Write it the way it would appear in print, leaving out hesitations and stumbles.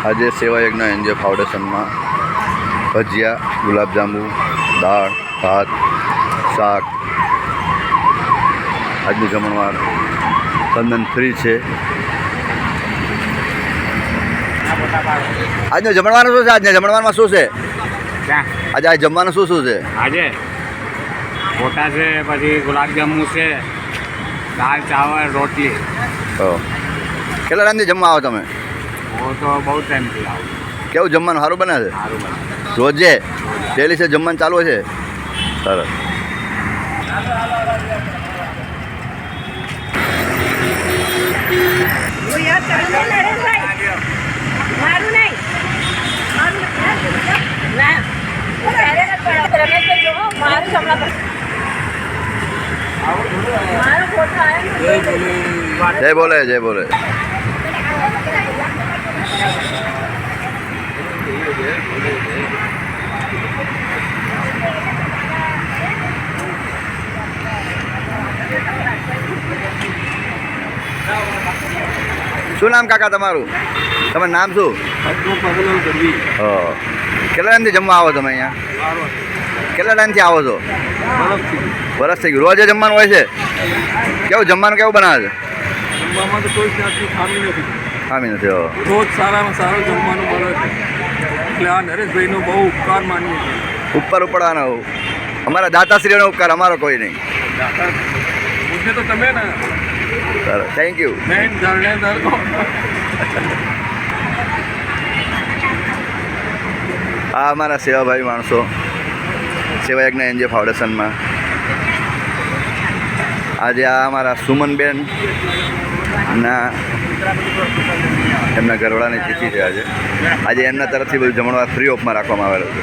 આજે સેવાયજ્ઞ એનજીઓ ફાઉન્ડેશનમાં ભજીયા, ગુલાબજાંબુ, દાળ, ભાત, શાક, આજનું જમણવાર તદ્દન ફ્રી છે. આજનું જમણવાનું શું છે? આજના જમણવારમાં શું છે? આજે આ જમવાનું શું શું છે? આજે ગોટા છે, પછી ગુલાબજાંબુ છે, દાળ, ચાવલ, રોટલી. કેટલા ટાઈમથી જમવા આવો તમે? હું તો બહુ ટાઈમથી આવું. કેવું જમવાનું સારું બને છે? સારું બને. રોજે ડેલી છે જમવાનું ચાલુ છે? સરસ. જય બોલે, જય બોલે. શું નામ કાકા તમારું? તમારું નામ શું? કેટલા ટાઈમથી જમવા આવો તમે અહીંયા? કેટલા ટાઈમથી આવો છો? વરસ થઈ ગયું. રોજે જમવાનું હોય છે? કેવું જમવાનું કેવું બનાવે છે? જમવામાં તો કોઈ જાતની ખામી નથી. ખામી નથી. રોજ સારામાં સારું જમવાનું મળે છે, એટલે આ નરેશભાઈનો બહુ ઉપકાર માનીએ છીએ. ઉપર ઉપડવાનો અમારા દાતાશ્રીઓનો ઉપકાર, અમારો કોઈ નહીં. પૂછે તો તમે ને. સરસ, થેન્ક યુ. મેન ધરણેધર આ અમારા સેવાભાવી માણસો સેવાયજ્ઞ એનજીઓ ફાઉન્ડેશનમાં આજે આ અમારા સુમનબેન ના એમના ઘરવાળાની તિથિ છે. આજે એમના તરફથી બધું જમણવાર ફ્રી ઓફમાં રાખવામાં આવેલું છે.